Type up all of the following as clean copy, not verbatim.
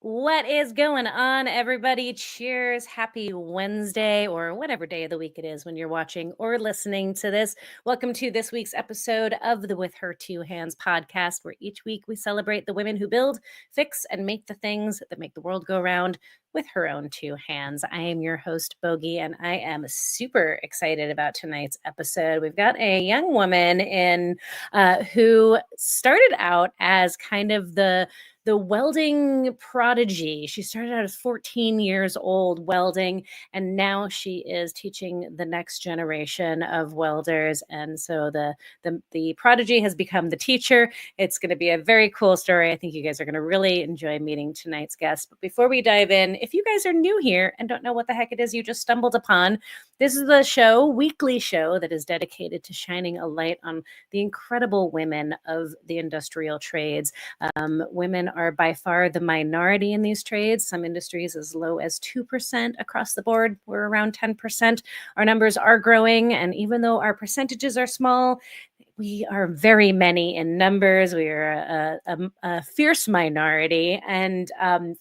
What is going on, everybody? Cheers. Happy Wednesday, or whatever day of the week it is when you're watching or listening to this. Welcome to this week's episode of the With Her Two Hands podcast, where each week we celebrate the women who build, fix, and make the things that make the world go round with her own two hands. I am your host, Bogi, and I am super excited about tonight's episode. We've got a young woman who started out as kind of the welding prodigy. She started out as 14 years old welding, and now she is teaching the next generation of welders. And so the prodigy has become the teacher. It's going to be a very cool story. I think you guys are going to really enjoy meeting tonight's guest. But before we dive in, if you guys are new here and don't know what the heck it is you just stumbled upon, this is the weekly show that is dedicated to shining a light on the incredible women of the industrial trades. Women are by far the minority in these trades. Some industries as low as 2% across the board. We're around 10%. Our numbers are growing, and even though our percentages are small, we are very many in numbers. We are a fierce minority and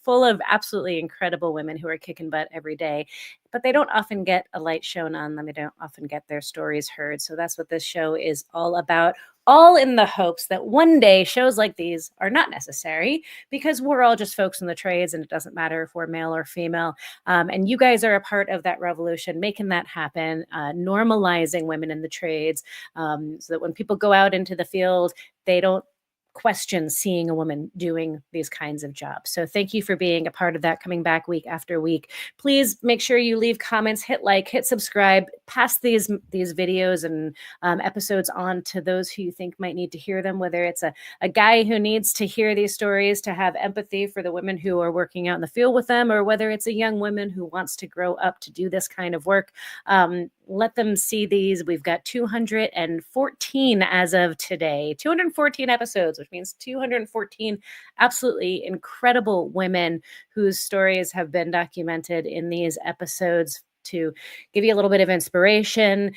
full of absolutely incredible women who are kicking butt every day. But they don't often get a light shown on them. They don't often get their stories heard. So that's what this show is all about. All in the hopes that one day shows like these are not necessary because we're all just folks in the trades and it doesn't matter if we're male or female. And you guys are a part of that revolution, making that happen, normalizing women in the trades so that when people go out into the field, they don't question seeing a woman doing these kinds of jobs. So thank you for being a part of that, coming back week after week. Please make sure you leave comments, hit like, hit subscribe, pass these videos and episodes on to those who you think might need to hear them, whether it's a guy who needs to hear these stories to have empathy for the women who are working out in the field with them, or whether it's a young woman who wants to grow up to do this kind of work. Let them see these. We've got 214 as of today, 214 episodes, which means 214 absolutely incredible women whose stories have been documented in these episodes to give you a little bit of inspiration,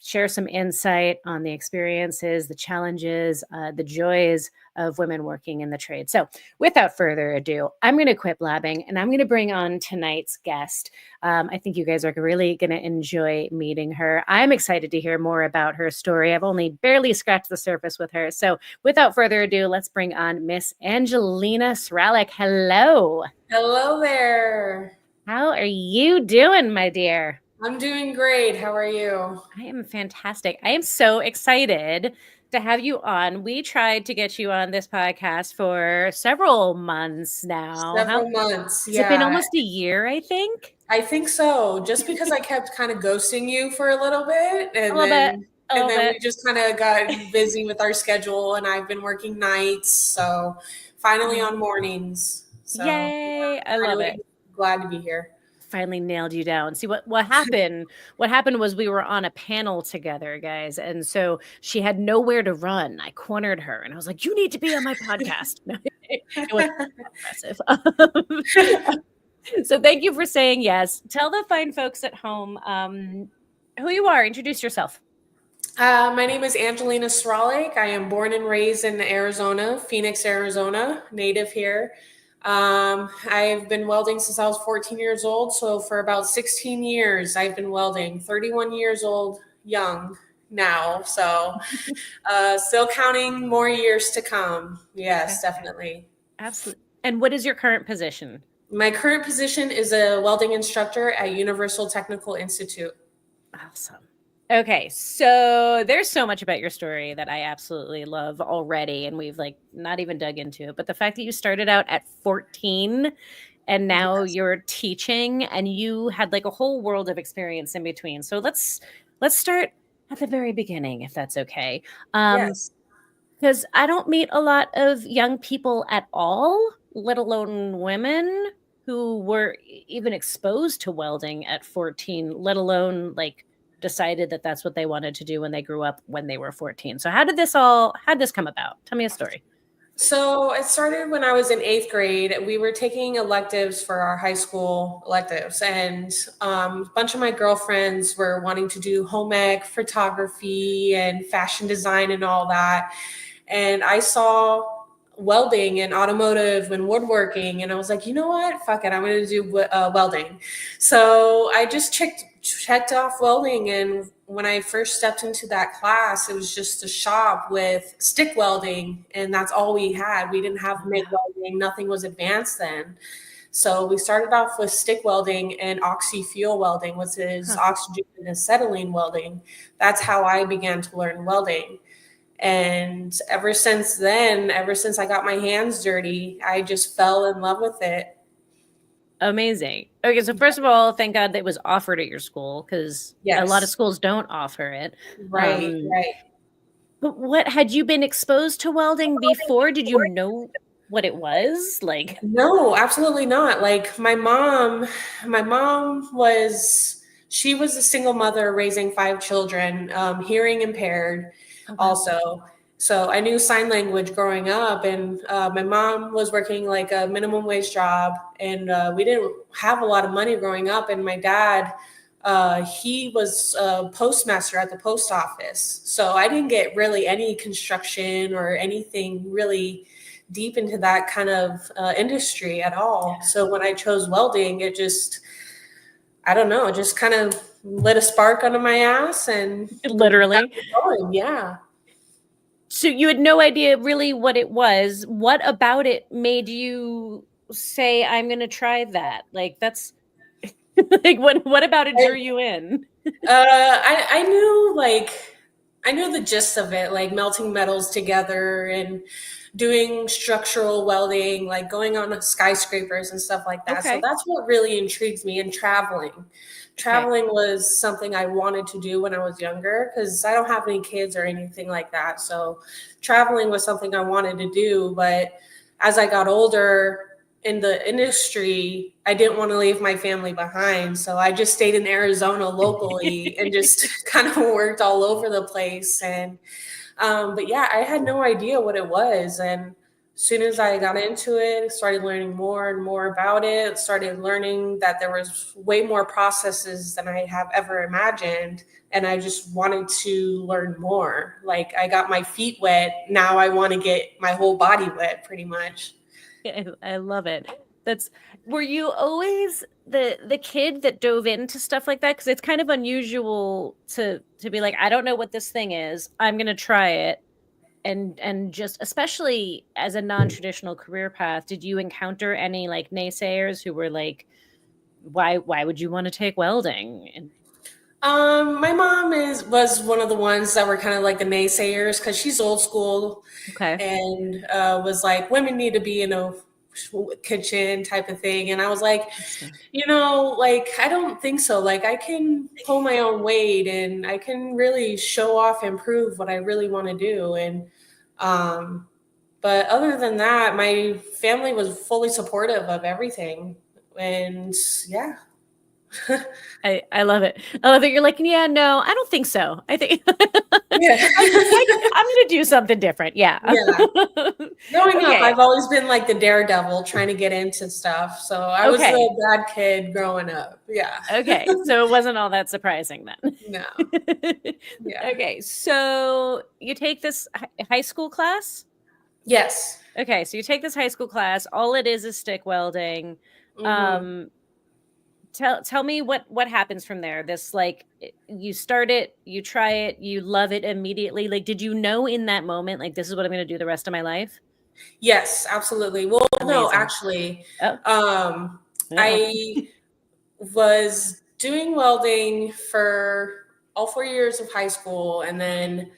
share some insight on the experiences, the challenges, the joys of women working in the trade. So without further ado, I'm going to quit blabbing and I'm going to bring on tonight's guest. I think you guys are really going to enjoy meeting her. I'm excited to hear more about her story. I've only barely scratched the surface with her. So without further ado, let's bring on Miss Angelina Sralik. Hello. Hello there. How are you doing, my dear? I'm doing great. How are you? I am fantastic. I am so excited to have you on. We tried to get you on this podcast for several months now. Several months. Has it been Yeah, almost a year, I think? I think so. Just because I kept kind of ghosting you for a little bit A little bit. A and little then we bit. just kind of got busy with our schedule and I've been working nights, so finally on mornings. So, Yay. I yeah, love it. really glad to be here. Finally nailed you down. See what happened was we were on a panel together, guys, and so she had nowhere to run. I cornered her and I was like, you need to be on my podcast. No, it was impressive. So thank you for saying yes. Tell the fine folks at home who you are. Introduce yourself. My name is Angelina Sralik. I am born and raised in Arizona, Phoenix, Arizona, native here. I've been welding since I was 14 years old. So for about 16 years, I've been welding. 31 years old, young now. So still counting more years to come. Yes, definitely. Absolutely. And what is your current position? My current position is a welding instructor at Universal Technical Institute. Awesome. Okay, so there's so much about your story that I absolutely love already, and we've like not even dug into it. But the fact that you started out at 14 and now Yes. you're teaching and you had like a whole world of experience in between. So let's start at the very beginning, if that's okay. Yes. Because I don't meet a lot of young people at all, let alone women who were even exposed to welding at 14, let alone like decided that that's what they wanted to do when they grew up when they were 14. So how did this come about? Tell me a story. So it started when I was in 8th grade. We were taking electives for our high school electives, and a bunch of my girlfriends were wanting to do home ec, photography, and fashion design and all that. And I saw welding and automotive and woodworking. And I was like, you know what? Fuck it. I'm going to do welding. So I just checked off welding. And when I first stepped into that class, it was just a shop with stick welding. And that's all we had. We didn't have MIG welding. Nothing was advanced then. So we started off with stick welding and oxy-fuel welding, which is oxygen and acetylene welding. That's how I began to learn welding. And ever since then, ever since I got my hands dirty, I just fell in love with it. Amazing. Okay, so first of all, thank God that it was offered at your school, because a lot of schools don't offer it. Right. But what, had you been exposed to welding before? Did you know what it was? Like, no, absolutely not. Like my mom she was a single mother raising 5 children, hearing impaired also. So I knew sign language growing up, and my mom was working like a minimum wage job, and we didn't have a lot of money growing up. And my dad, he was a postmaster at the post office. So I didn't get really any construction or anything really deep into that kind of industry at all. So when I chose welding, it just, I don't know, just kind of lit a spark under my ass and literally. Yeah. So you had no idea really what it was. What about it made you say, I'm going to try that? Like, that's like, what about it drew you in? I knew the gist of it, like melting metals together and doing structural welding, like going on skyscrapers and stuff like that. So that's what really intrigues me. And traveling was something I wanted to do when I was younger, because I don't have any kids or anything like that. So traveling was something I wanted to do. But as I got older in the industry, I didn't want to leave my family behind. So I just stayed in Arizona locally and just kind of worked all over the place. And but yeah, I had no idea what it was. And as soon as I got into it, started learning more and more about it, started learning that there was way more processes than I have ever imagined. And I just wanted to learn more. Like I got my feet wet. Now I want to get my whole body wet, pretty much. I love it. Were you always the kid that dove into stuff like that? Because it's kind of unusual to be like, I don't know what this thing is, I'm gonna try it. And just, especially as a non-traditional career path, did you encounter any like naysayers who were like, why would you want to take welding? And My mom was one of the ones that were kind of like the naysayers, because she's old school and was like, women need to be in a kitchen type of thing. And I was like, like, I don't think so. Like, I can pull my own weight and I can really show off and prove what I really want to do. And but other than that, my family was fully supportive of everything. And yeah. I love it. I love that you're like, yeah, no, I don't think so. I think Yeah. I'm gonna do something different. Yeah. Growing up, I've always been like the daredevil trying to get into stuff. So I was the bad kid growing up. Yeah. Okay. So it wasn't all that surprising then. No. Yeah. Okay. So you take this high school class? Yes. Okay. So you take this high school class. All it is stick welding. Mm-hmm. Tell me what happens from there. This, like, you start it, you try it, you love it immediately. Like, did you know in that moment, like, this is what I'm going to do the rest of my life? Yes, absolutely. Well, no, Amazing. actually, I was doing welding for all 4 years of high school. And then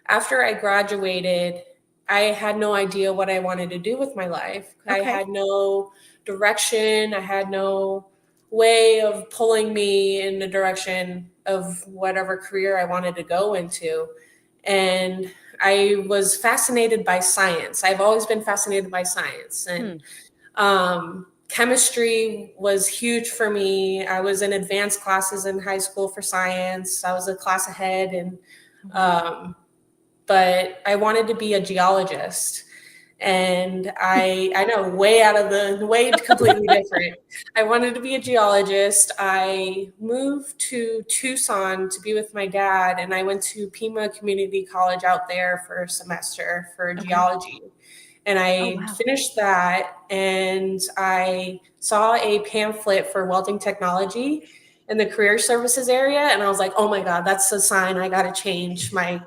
after I graduated, I had no idea what I wanted to do with my life. I had no direction. I had no way of pulling me in the direction of whatever career I wanted to go into. And I was fascinated by science. I've always been fascinated by science. And chemistry was huge for me. I was in advanced classes in high school for science. I was a class ahead. And but I wanted to be a geologist. And I know, way completely different. I wanted to be a geologist. I moved to Tucson to be with my dad, and I went to Pima Community College out there for a semester for geology. And Oh, I wow. finished that, and I saw a pamphlet for welding technology in the career services area, and I was like, "Oh my God, that's a sign I got to change my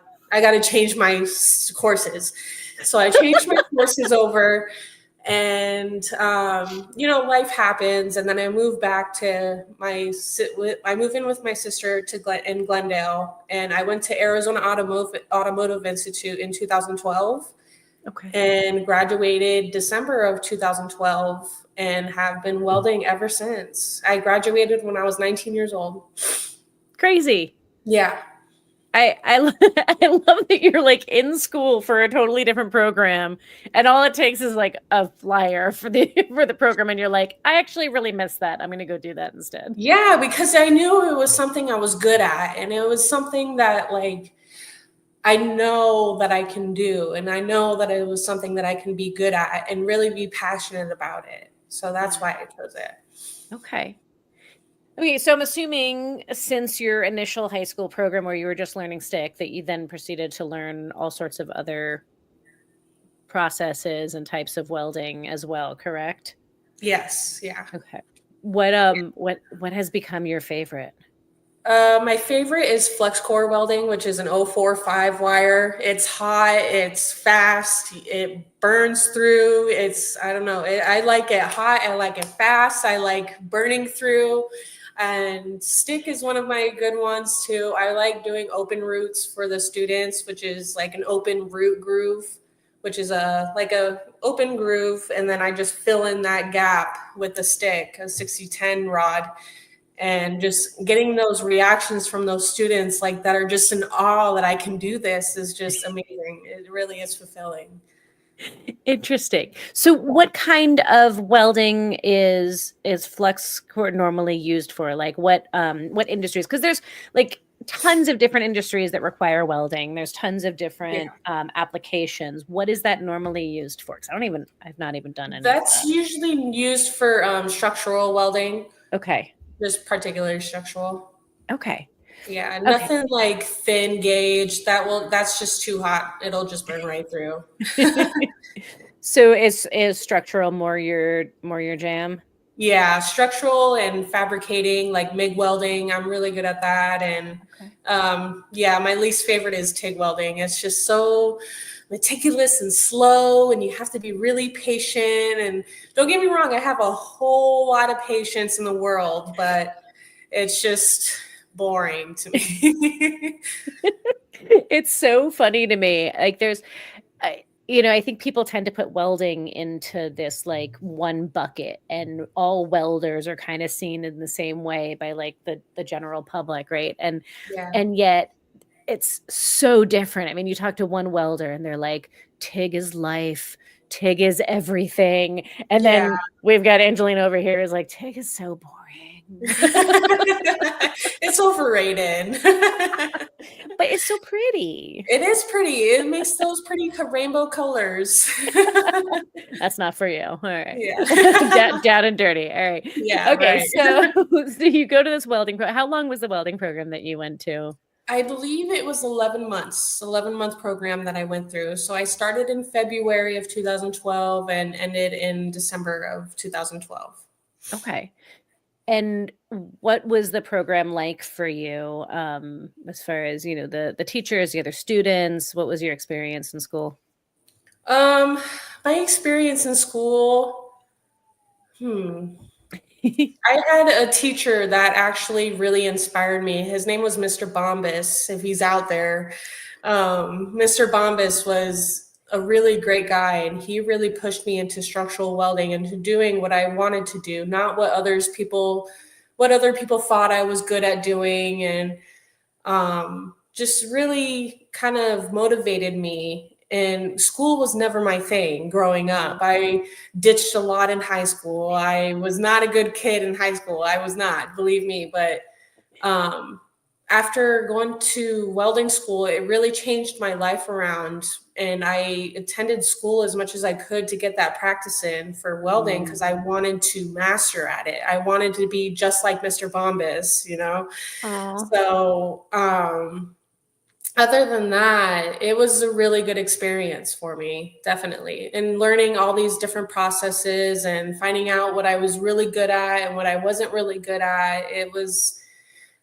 courses." So I changed my courses over, and life happens, and then I moved back to I moved in with my sister in Glendale, and I went to Arizona Automotive Institute in 2012 Okay. and graduated December of 2012 and have been welding ever since. I graduated when I was 19 years old. Crazy. Yeah. I I love that you're like in school for a totally different program, and all it takes is like a flyer for the for the program, and you're like, I actually really missed that. I'm gonna go do that instead. Yeah, because I knew it was something I was good at, and it was something that like I know that I can do, and I know that it was something that I can be good at and really be passionate about it. So that's Yeah. why I chose it. Okay. Okay, so I'm assuming since your initial high school program where you were just learning stick, that you then proceeded to learn all sorts of other processes and types of welding as well, correct? Yes, yeah. Okay. What has become your favorite? My favorite is flex core welding, which is an 045 wire. It's hot, it's fast, it burns through. I don't know, I like it hot, I like it fast, I like burning through. And stick is one of my good ones too. I like doing open roots for the students, which is like an open root groove, which is a open groove, and then I just fill in that gap with the stick, a 6010 rod, and just getting those reactions from those students like that are just in awe that I can do this is just amazing. It really is fulfilling. Interesting. So what kind of welding is flex core normally used for? Like what industries? Because there's like tons of different industries that require welding. There's tons of different Yeah. applications. What is that normally used for? Because I've not even done any of That's that. usually used for structural welding, Okay. just particularly structural. Okay. Yeah, Okay. nothing like thin gauge. That's just too hot. It'll just burn right through. So is structural more your jam? Yeah, structural and fabricating, like MIG welding. I'm really good at that. And Okay. yeah, my least favorite is TIG welding. It's just so meticulous and slow, and you have to be really patient. And don't get me wrong, I have a whole lot of patience in the world, but it's just boring to me. It's so funny to me. Like I think people tend to put welding into this like one bucket, and all welders are kind of seen in the same way by like the general public, right? And Yeah. and yet it's so different. I mean, you talk to one welder and they're like, TIG is life, TIG is everything. And Yeah. then we've got Angelina over here is like, TIG is so boring. It's overrated. But it's so pretty. It is pretty. It makes those pretty rainbow colors. That's not for you. All right. Yeah. Down and dirty. All right. Yeah, Okay. right. So you go to this welding how long was the welding program that you went to? I believe it was 11 months, 11-month program that I went through. So I started in February of 2012 and ended in December of 2012. Okay. And what was the program like for you, as far as, the teachers, the other students? What was your experience in school? Um, my experience in school, hmm. I had a teacher that actually really inspired me. His name was Mr. Bombas, if he's out there. Mr. Bombas was a really great guy, and he really pushed me into structural welding and to doing what I wanted to do, not what other people thought I was good at doing, and just really kind of motivated me. And school was never my thing growing up. I ditched a lot in high school. I was not a good kid in high school. I was not, believe me. But um, after going to welding school, it really changed my life around. And I attended school as much as I could to get that practice in for welding because I wanted to master at it. I wanted to be just like Mr. Bombas, you know? Aw. So, Other than that, it was a really good experience for me, definitely. And learning all these different processes and finding out what I was really good at and what I wasn't really good at. It was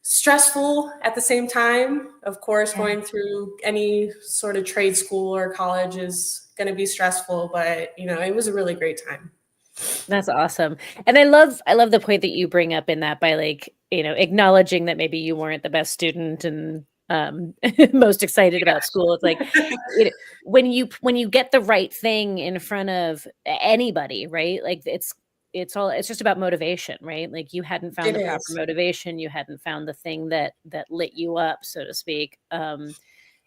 stressful at the same time. Of course, Yeah. going through any sort of trade school or college is going to be stressful, but it was a really great time. That's awesome. And I love the point that you bring up in that by like, acknowledging that maybe you weren't the best student and most excited about school. It's like, you know, when you get the right thing in front of anybody, right? Like it's just about motivation, right? Like you hadn't found It the proper is. motivation, you hadn't found the thing that lit you up, so to speak. And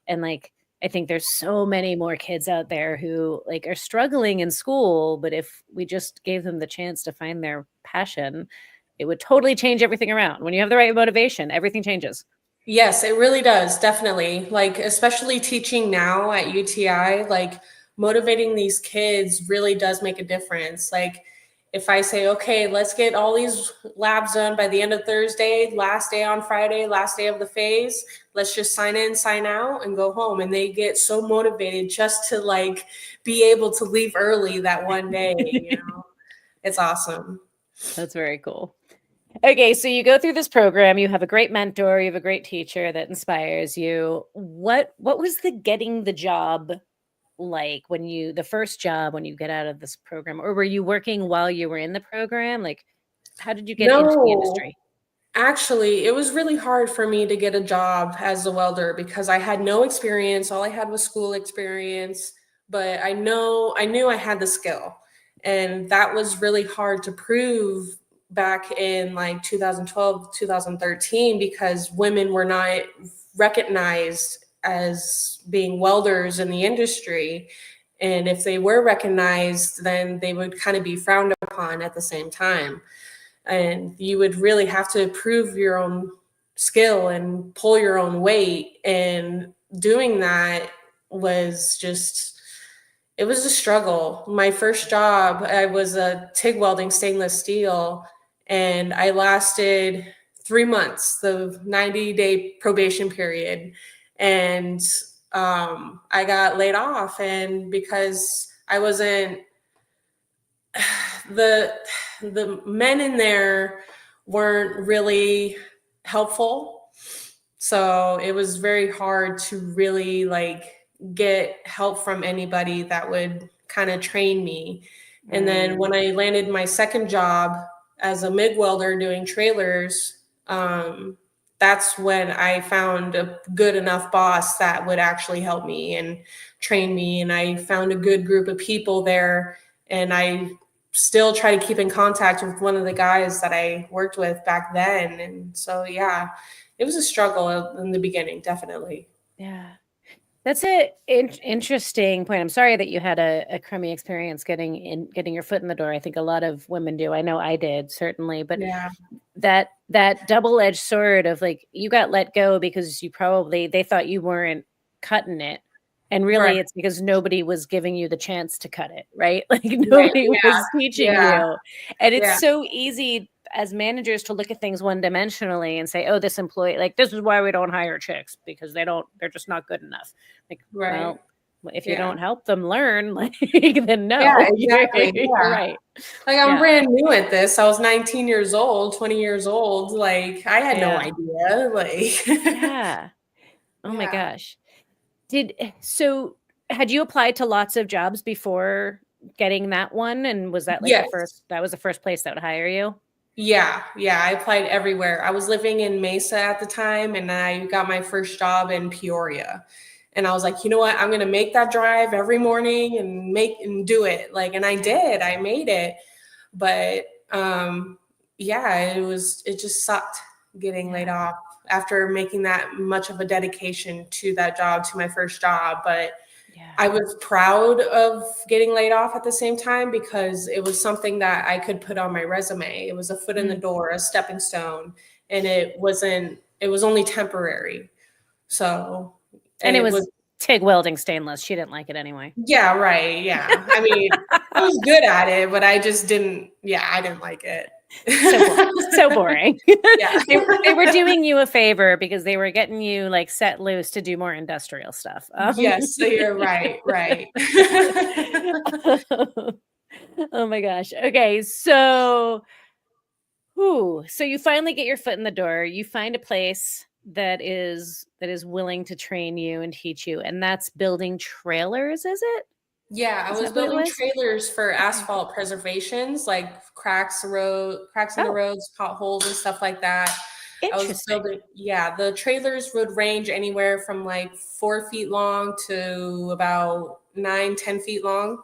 like I think there's so many more kids out there who like are struggling in school, but if we just gave them the chance to find their passion, it would totally change everything around. When you have the right motivation, everything changes. Yes, it really does. Definitely. Like, especially teaching now at UTI, like motivating these kids really does make a difference. Like, if I say, okay, let's get all these labs done by the end of Thursday, last day on Friday, last day of the phase, let's just sign in, sign out, and go home. And they get so motivated just to like be able to leave early that one day. It's awesome. That's very cool. Okay, so you go through this program, you have a great mentor, you have a great teacher that inspires you. What was the getting the job like when the first job when you get out of this program, or were you working while you were in the program? Like how did you get into the No, industry? actually, it was really hard for me to get a job as a welder because I had no experience. All I had was school experience, but I knew I had the skill. And that was really hard to prove back in like 2012, 2013 because women were not recognized as being welders in the industry. And if they were recognized, then they would kind of be frowned upon at the same time, and you would really have to prove your own skill and pull your own weight, and doing that was just, it was a struggle. My first job, I was a TIG welding stainless steel, and I lasted 3 months, the 90-day probation period, and I got laid off. And because I wasn't the the men in there weren't really helpful, so it was very hard to really like get help from anybody that would kind of train me. And then Mm, when I landed my second job as a MIG welder doing trailers, that's when I found a good enough boss that would actually help me and train me, and I found a good group of people there. And I still try to keep in contact with one of the guys that I worked with back then. And so, yeah, it was a struggle in the beginning, definitely. yeah. That's a interesting point. I'm sorry that you had a crummy experience getting your foot in the door. I think a lot of women do. I know I did, certainly, but Yeah, that double-edged sword of like you got let go because they thought you weren't cutting it. And right, really it's because nobody was giving you the chance to cut it, right? Like right. nobody Yeah, was teaching yeah, you. And it's yeah, so easy as managers to look at things one dimensionally and say, oh, this employee, like this is why we don't hire chicks because they're just not good enough. Like, right. well, if you Yeah, don't help them learn, like then yeah, no, exactly. you're Yeah. right. Like, I'm Yeah. brand new at this. I was 19 years old, 20 years old. Like, I had no Yeah. idea. Like, Yeah. Oh my yeah. gosh. So had you applied to lots of jobs before getting that one? And was that like Yes. that was the first place that would hire you? Yeah, yeah, I applied everywhere. I was living in Mesa at the time, and I got my first job in Peoria. And I was like, you know what? I'm gonna make that drive every morning and make and do it. Like, and I Yeah. did. I made it. But yeah, it just sucked getting laid Yeah. off after making that much of a dedication to that job, to my first job. But Yeah. I was proud of getting laid off at the same time because it was something that I could put on my resume. It was a foot in the Mm. door, a stepping stone, and it was only temporary. So And it it was, was TIG welding stainless. She didn't like it anyway. yeah, right. Yeah. I mean, I was good at it, but I just didn't, yeah, I didn't like it. So boring. Yeah. They were doing you a favor because they were getting you like set loose to do more industrial stuff. Yes, so you're right, right. Oh my gosh. Okay, so so you finally get your foot in the door. You find a place that is willing to train you and teach you, and that's building trailers, is it? Yeah, I Is was that what it building was? trailers for Okay. asphalt preservations, like cracks in the Oh, roads, potholes and stuff like that. I was interesting. building, yeah, the trailers would range anywhere from like 4 feet long to about 9, 10 feet long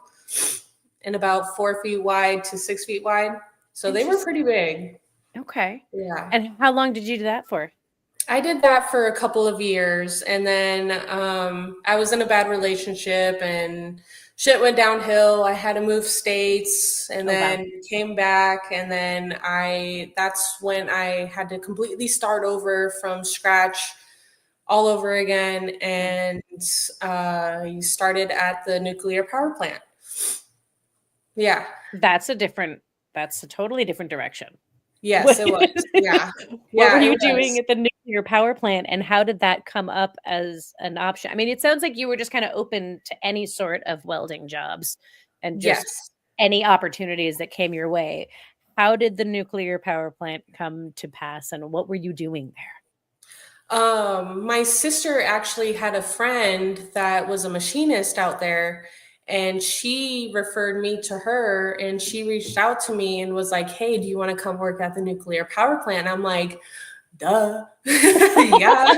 and about 4 feet wide to 6 feet wide. So they were pretty Interesting. big. Okay. Yeah. And how long did you do that for? I did that for a couple of years, and then I was in a bad relationship and shit went downhill. I had to move states and Oh wow. then came back, and then that's when I had to completely start over from scratch all over again, Mm. and I started at the nuclear power plant. Yeah. That's a different that's a totally different direction. Yes, What it was. Yeah. what were Yeah, it you doing was. at the nuclear power plant, and how did that come up as an option? I mean, it sounds like you were just kinda open to any sort of welding jobs and just Yes. any opportunities that came your way. How did the nuclear power plant come to pass, and what were you doing there? My sister actually had a friend that was a machinist out there, and she referred me to her, and she reached out to me and was like, "Hey, do you want to come work at the nuclear power plant?" I'm like, "Duh." Yeah.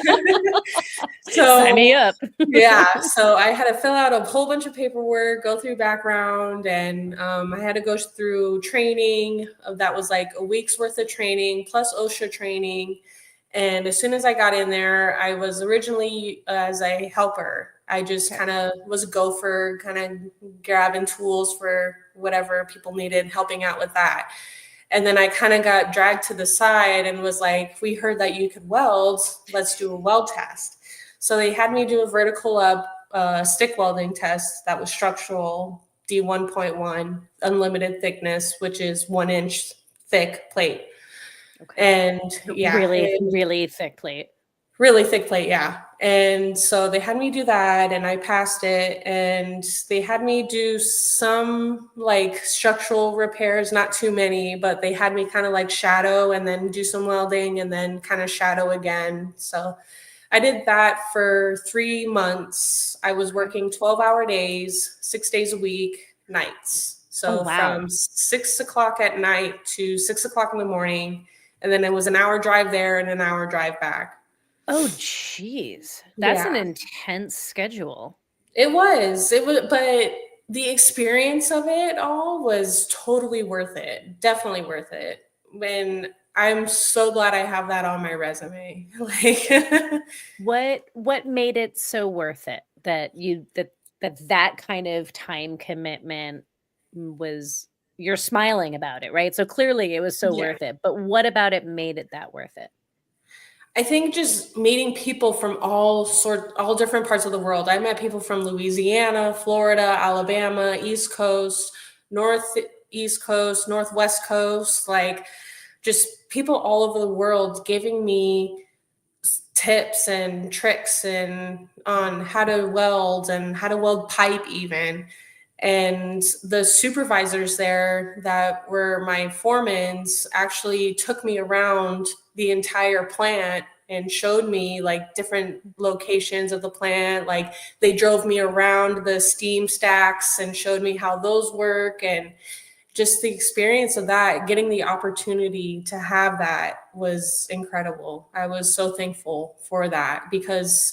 Sign me So, up. yeah, so I had to fill out a whole bunch of paperwork, go through background, and I had to go through training. That was like a week's worth of training plus OSHA training. And as soon as I got in there, I was originally as a helper. I just Okay. kind of was a gopher, kind of grabbing tools for whatever people needed, helping out with that. And then I kind of got dragged to the side and was like, "We heard that you could weld. Let's do a weld test." So they had me do a vertical up stick welding test that was structural D1.1, unlimited thickness, which is 1 inch thick plate. Okay. And yeah, Really, really thick plate. really thick plate, yeah. And so they had me do that and I passed it. And they had me do some like structural repairs, not too many, but they had me kind of like shadow and then do some welding and then kind of shadow again. So I did that for 3 months. I was Okay. working 12-hour days, 6 days a week, nights. Oh, So wow. from 6 o'clock at night to 6 o'clock in the morning. And then it was an hour drive there and an hour drive back. Oh, geez. That's an Yeah, intense schedule. it was, but the experience of it all was totally worth it. Definitely worth it. When I'm so glad I have that on my resume. Like, What made it so worth it that that kind of time commitment was you're smiling about it, right? So clearly it was so yeah. worth it, but what about it made it that worth it? I think just meeting people from all different parts of the world. I met people from Louisiana, Florida, Alabama, East Coast, North East Coast, Northwest Coast, like just people all over the world giving me tips and tricks and on how to weld and how to weld pipe even. And the supervisors there that were my foremans actually took me around the entire plant and showed me like different locations of the plant. Like they drove me around the steam stacks and showed me how those work. And just the experience of that, getting the opportunity to have that was incredible. I was so thankful for that because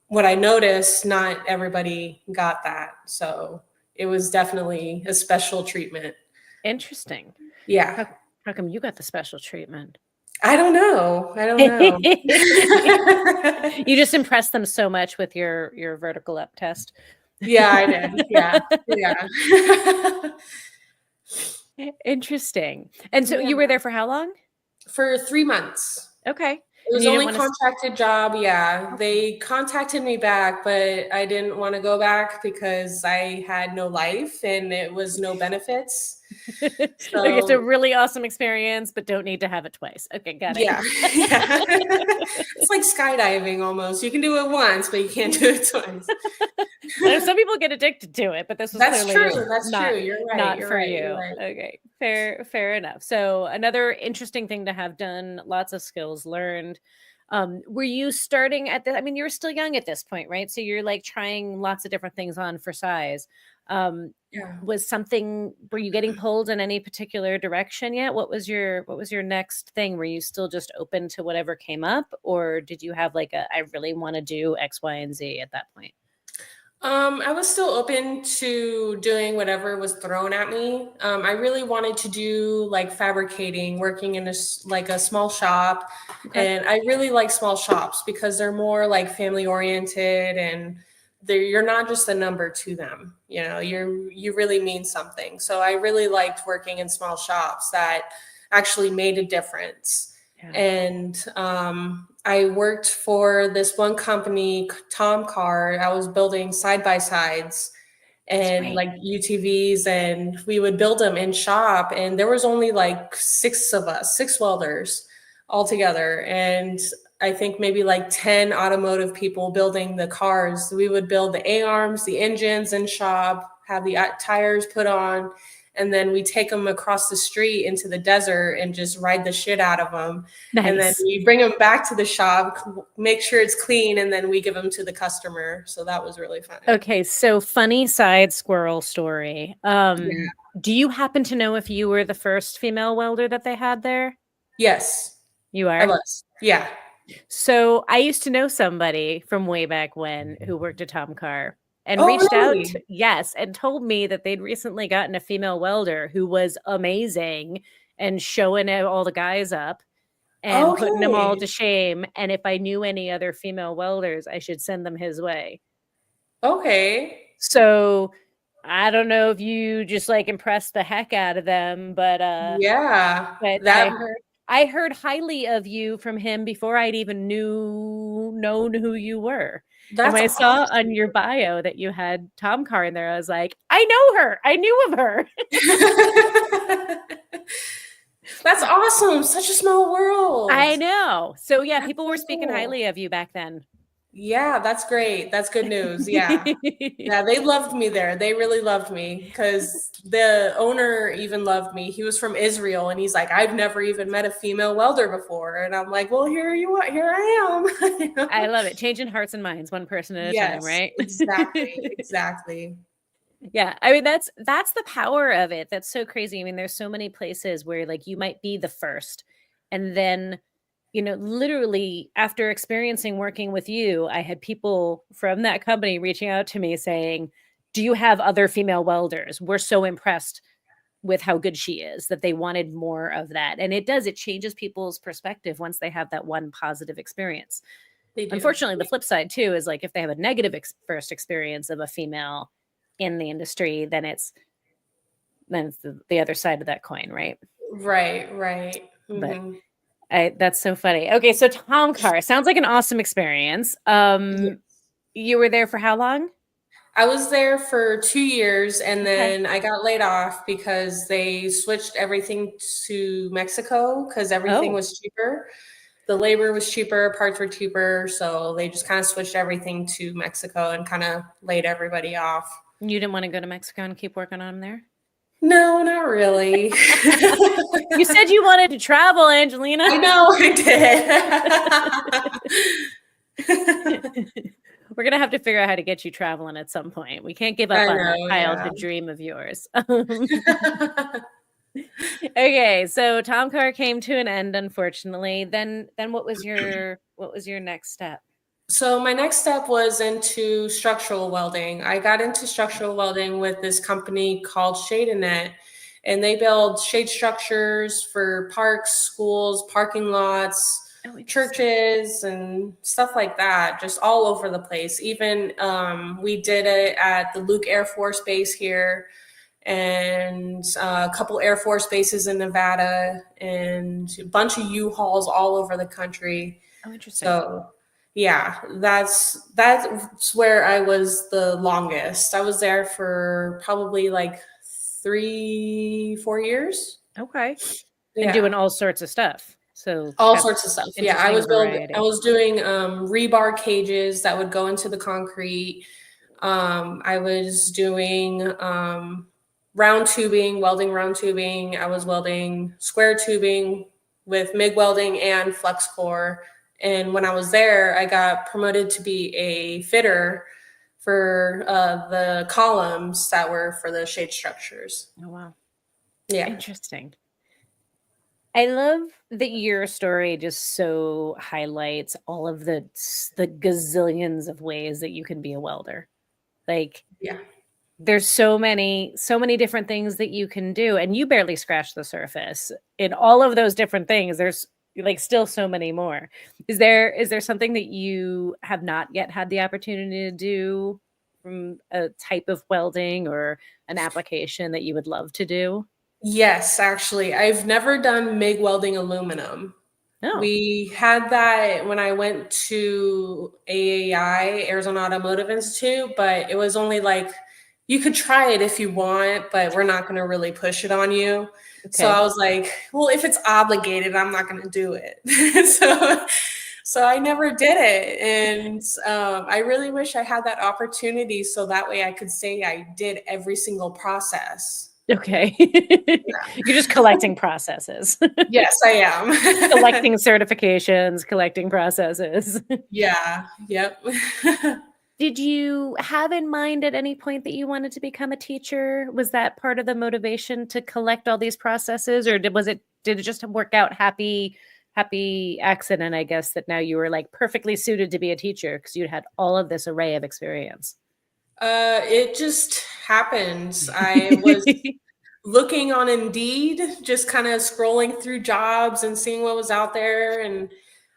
what I noticed, not everybody got that. So it was definitely a special treatment. Interesting. Yeah. How how come you got the special treatment? I don't know. I don't know. You just impressed them so much with your vertical up test. Yeah, I did. Yeah. Yeah. Interesting. And so Yeah. you were there for how long? For 3 months. Okay. It And was you didn't only wanna contracted job, yeah. okay. They contacted me back, but I didn't wanna go back because I had no life and it was no benefits. Okay, so So really awesome experience, but don't need to have it twice. Okay, got it. yeah, yeah. It's like skydiving almost. You can do it once, but you can't do it twice. I know some people get addicted to it, but this was That's clearly true. That's not true. You're right. not You're for right. You're you. right. Okay, fair enough. So another interesting thing to have done, lots of skills learned. Were you starting at the, I mean, you were still young at this point, right? So you're like trying lots of different things on for size. Um, Yeah. were you getting pulled in any particular direction yet? What was your next thing? Were you still just open to whatever came up, or did you have like I really want to do X, Y, and Z at that point? I was still open to doing whatever was thrown at me. I really wanted to do like fabricating, working in like a small shop, Okay. and I really like small shops because they're more like family oriented, and you're not just a number to them. You know, you really mean something. So I really liked working in small shops that actually made a difference. Yeah. And I worked for this one company, Tom Car. I was building side by sides That's and right. like UTVs, and we would build them in shop. And there was only like six of us, six welders all together. And I think maybe like 10 automotive people building the cars. We would build the A arms, the engines in shop, have the tires put on, and then we take them across the street into the desert and just ride the shit out of them. And then Nice. we bring them back to the shop, make sure it's clean, and then we give them to the customer. So that was really fun. Okay, so funny side squirrel story. Yeah. Do you happen to know if you were the first female welder that they had there? Yes, You I are? was. Yeah. So I used to know somebody from way back when who worked at Tom Car and Oh, reached out really? yes, and told me that they'd recently gotten a female welder who was amazing and showing all the guys up and putting them all Okay. to shame. And if I knew any other female welders, I should send them his way. Okay. So I don't know if you just like impressed the heck out of them, Yeah. but That I heard highly of you from him before I'd even known who you were. And that's when I saw on awesome. your bio that you had Tom Carr in there, I was like, I know her. I knew of her. That's awesome. Such a small world. I know. So yeah, That's people were so speaking cool. highly of you back then. Yeah, that's great. That's good news. Yeah. Yeah, they loved me there. They really loved me because the owner even loved me. He was from Israel and he's like, I've never even met a female welder before. And I'm like, well, here you are. Here I am. I love it. Changing hearts and minds one person at a time, Yes, right? exactly. Exactly. Yeah, I mean that's the power of it. That's so crazy. I mean, there's so many places where like you might be the first and then literally after experiencing working with you, I had people from that company reaching out to me saying, "Do you have other female welders? We're so impressed with how good she is that they wanted more of that." And it changes people's perspective once they have that one positive experience. They do. Unfortunately, the flip side too is like if they have a negative first experience of a female in the industry, then it's the other side of that coin, right? Right, right. But Hmm. that's so funny. Okay, so Tom Carr sounds like an awesome experience. You were there for how long? I was there for 2 years and Okay. then I got laid off because they switched everything to Mexico because everything Oh, was cheaper. The labor was cheaper, parts were cheaper. So they just kind of switched everything to Mexico and kind of laid everybody off. you didn't want to go to Mexico and keep working on them there? No, not really. You said you wanted to travel, Angelina. I know I did. We're gonna have to figure out how to get you traveling at some point. We can't give up I on that know, yeah. childhood dream of yours. Okay, so Tom Carr came to an end, unfortunately. Then what was your next step? So my next step was into structural welding. I got into structural welding with this company called Shade and Net, and they build shade structures for parks, schools, parking lots, Oh, interesting. churches, and stuff like that, just all over the place. Even we did it at the Luke Air Force Base here, and a couple Air Force bases in Nevada, and a bunch of U-Hauls all over the country. Oh, interesting. So yeah, that's where I was the longest. I was there for probably like 3-4 years. Okay. And doing Yeah. all sorts of stuff. So All have sorts of stuff. Yeah, interesting I variety. was doing rebar cages that would go into the concrete. I was doing round tubing, welding round tubing. I was welding square tubing with MIG welding and flex core. And when I was there, I got promoted to be a fitter for the columns that were for the shade structures. Oh, wow. Yeah. Interesting. I love that your story just so highlights all of the gazillions of ways that you can be a welder. Like Yeah. there's so many different things that you can do and you barely scratch the surface. In all of those different things, there's like still so many more. Is there something that you have not yet had the opportunity to do from a type of welding or an application that you would love to do? Yes, actually. I've never done MIG welding aluminum. No. We had that when I went to AAI, Arizona Automotive Institute, but it was only like you could try it if you want, but we're not going to really push it on you. So Okay. I was like, well, if it's obligated, I'm not going to do it. so I never did it, and I really wish I had that opportunity so that way I could say I did every single process. Okay. You're just collecting processes. Yes, I am. Collecting certifications, collecting processes. Yeah. Yep. Did you have in mind at any point that you wanted to become a teacher? Was that part of the motivation to collect all these processes, or did it just work out happy accident, I guess, that now you were like perfectly suited to be a teacher because you had all of this array of experience? It just happens. I was looking on Indeed, just kind of scrolling through jobs and seeing what was out there. And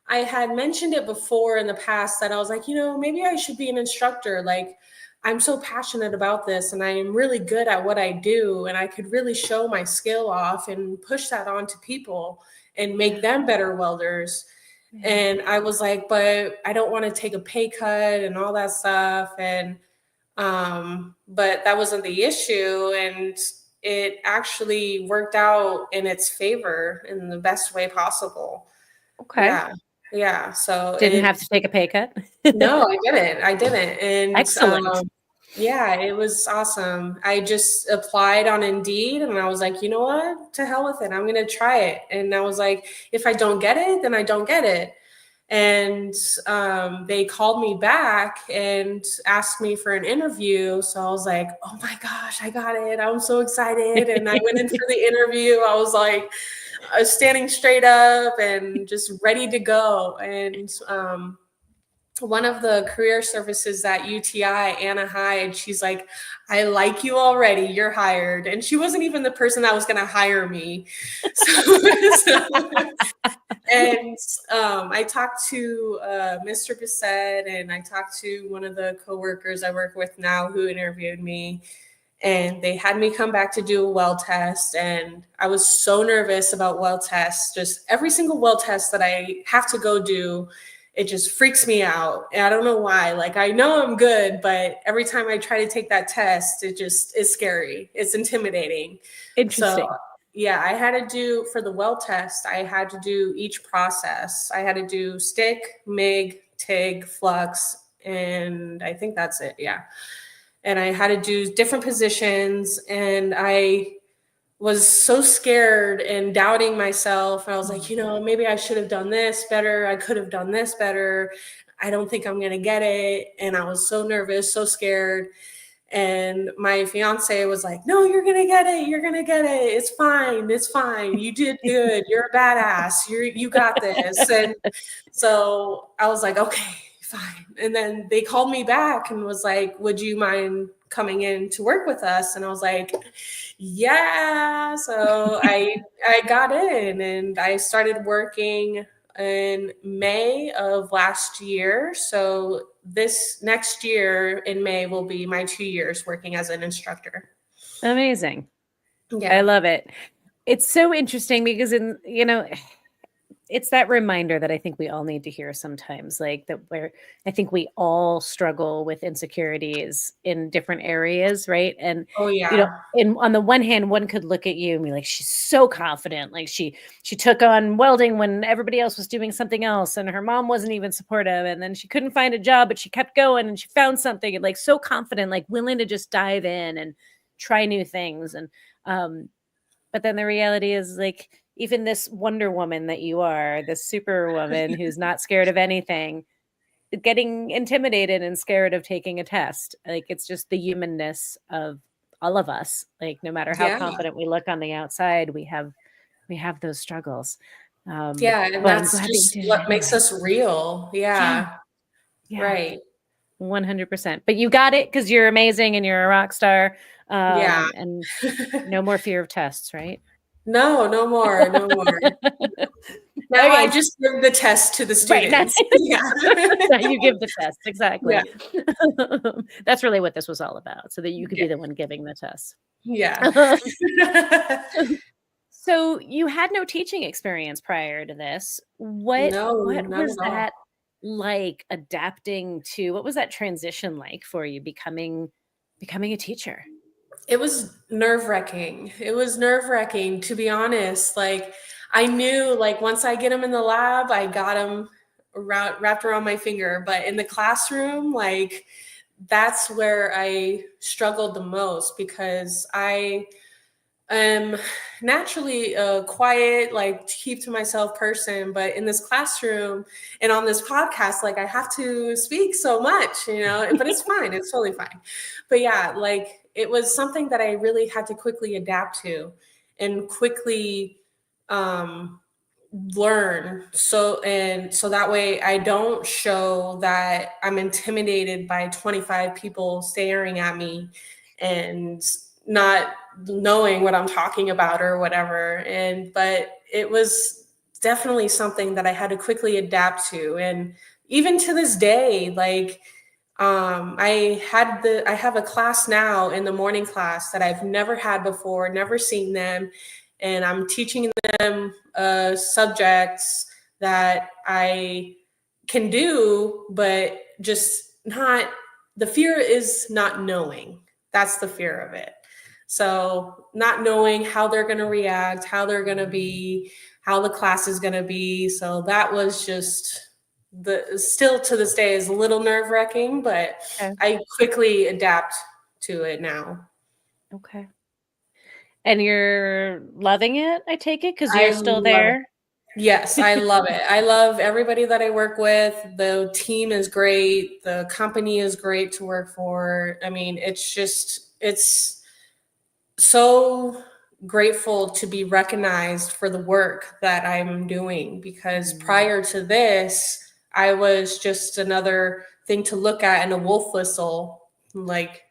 I had mentioned it before in the past that I was like, maybe I should be an instructor. Like, I'm so passionate about this and I am really good at what I do. And I could really show my skill off and push that on to people and make Yeah. them better welders. Yeah. And I was like, but I don't want to take a pay cut and all that stuff. And but that wasn't the issue, and it actually worked out in its favor in the best way possible. Okay. Yeah. Yeah. So Didn't have to take a pay cut? no, I didn't. I didn't. And Excellent. yeah, it was awesome. I just applied on Indeed and I was like, you know what? To hell with it. I'm going to try it. And I was like, if I don't get it, then I don't get it. And they called me back and asked me for an interview. So I was like, oh my gosh, I got it. I'm so excited. And I went in for the interview. I was like, I was standing straight up and just ready to go. And one of the career services at UTI, Anna Hyde, she's like, I like you already. You're hired. And she wasn't even the person that was going to hire me. So, and I talked to Mr. Bissett, and I talked to one of the coworkers I work with now who interviewed me. And they had me come back to do a well test. And I was so nervous about well tests. Just every single well test that I have to go do, it just freaks me out. And I don't know why. Like, I know I'm good, but every time I try to take that test, it just is scary. It's intimidating. So Interesting. yeah, I had to do for the well test, I had to do each process. I had to do stick, MIG, TIG, flux, and I think that's it. Yeah. And I had to do different positions, and I was so scared and doubting myself. I was like, maybe I should have done this better. I could have done this better. I don't think I'm going to get it. And I was so nervous, so scared. And my fiance was like, no, you're going to get it. You're going to get it. It's fine. It's fine. You did good. You're a badass. You got this. And so I was like, okay, fine. And then they called me back and was like, would you mind coming in to work with us? And I was like, yeah. So I got in and I started working in May of last year. So this next year in May will be my 2 years working as an instructor. Amazing. I Yeah. love it. It's so interesting because it's that reminder that I think we all need to hear sometimes, like that where I think we all struggle with insecurities in different areas, right? And Oh you know, yeah. on the one hand, one could look at you and be like, she's so confident, like she took on welding when everybody else was doing something else, and her mom wasn't even supportive, and then she couldn't find a job, but she kept going and she found something, and like so confident, like willing to just dive in and try new things. And but then the reality is like even this Wonder Woman that you are, this superwoman who's not scared of anything, getting intimidated and scared of taking a test. Like it's just the humanness of all of us. Like no matter how Yeah. confident we look on the outside, we have those struggles. Yeah, and But I'm that's glad that you just did it what makes anyway. us real. Yeah. Yeah. Yeah. Right. 100%. But you got it because you're amazing and you're a rock star. Yeah. And no more fear of tests, right? No, no more, no more. Now I Okay, just give the test to the right. Now, students. Yeah. now you give the test. Yeah. Exactly. That's really what this was all about, so that you could Yeah. be the one giving the test. Yeah. So you had no teaching experience prior to this. What No, not was at all. that like adapting to? What was that transition like for you becoming a teacher? It was nerve-wracking. It was nerve-wracking, to be honest. Like, I knew, like, once I get them in the lab, I got them wrapped around my finger. But in the classroom, like, that's where I struggled the most because I am naturally a quiet, like, keep to myself person. But in this classroom and on this podcast, like, I have to speak so much, but it's fine. It's totally fine. But yeah, like, it was something that I really had to quickly adapt to and quickly um, learn. So that way I don't show that I'm intimidated by 25 people staring at me and not knowing what I'm talking about or whatever. But it was definitely something that I had to quickly adapt to. And even to this day, like, I have a class now in the morning class that I've never had before, never seen them, and I'm teaching them subjects that I can do, but just not. The fear is not knowing. That's the fear of it. So not knowing how they're going to react, how they're going to be, how the class is going to be. So that was just the still to this day is a little nerve wracking, but Okay. I quickly adapt to it now. Okay. And you're loving it, I take it, because you're I still love it. there? Yes, I love it. I love everybody that I work with. The team is great. The company is great to work for. I mean, it's so grateful to be recognized for the work that I'm doing because prior to this, I was just another thing to look at in a wolf whistle. Like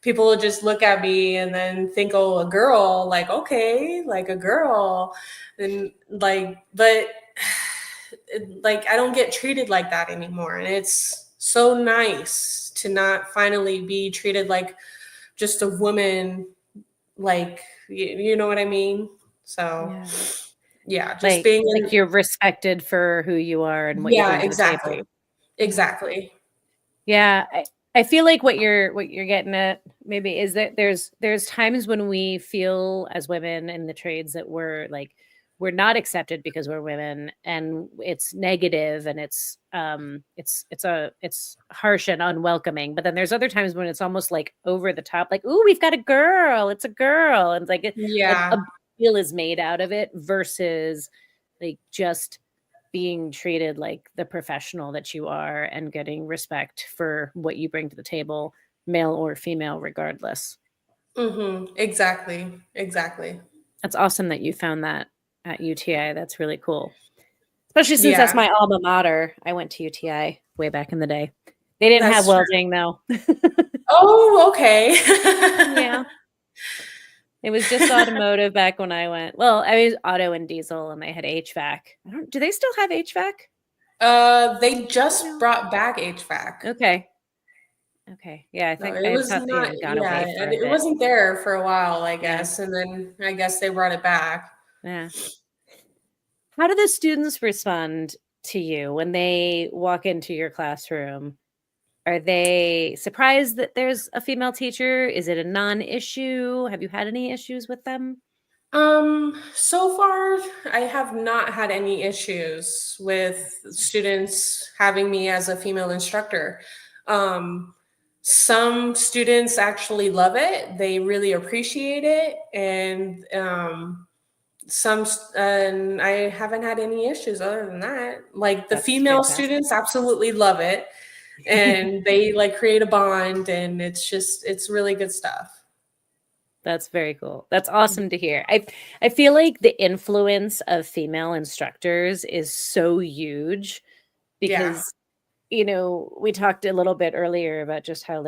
people would just look at me and then think, oh, a girl, like, okay, like a girl. And but like, I don't get treated like that anymore. And it's so nice to not finally be treated like just a woman, like, you know what I mean? So Yeah. yeah, just Like being like in. you're respected for who you are and what you Yeah, bring to the table. exactly. Yeah. Exactly. Yeah, I feel like what you're getting at maybe is that there's times when we feel as women in the trades that we're not accepted because we're women, and it's negative, and it's harsh and unwelcoming. But then there's other times when it's almost like over the top, like, ooh, we've got a girl, it's a girl, and it's like Yeah. a deal is made out of it versus like just being treated like the professional that you are and getting respect for what you bring to the table, male or female, regardless. Exactly. Exactly. That's awesome that you found that at UTI. That's really cool. Especially since that's Yeah. my alma mater. I went to UTI way back in the day. They didn't have That's true. welding though. Oh, okay. Yeah. It was just automotive back when I went. Well, I was auto and diesel and they had HVAC. Do they still have HVAC? They just No. brought back HVAC. Okay. Okay. Yeah, I No, think it I was thought they not, had gone yeah, away for and a it bit. wasn't there for a while, I Yeah. guess, and then I guess they brought it back. Yeah. How do the students respond to you when they walk into your classroom? Are they surprised that there's a female teacher? Is it a non-issue? Have you had any issues with them? So far, I have not had any issues with students having me as a female instructor. Um, some students actually love it. They really appreciate it. And I haven't had any issues other than that. Like the That's female fantastic. students absolutely love it and they like create a bond and it's really good stuff. That's very cool. That's awesome to hear. I feel like the influence of female instructors is so huge Yeah. because we talked a little bit earlier about just how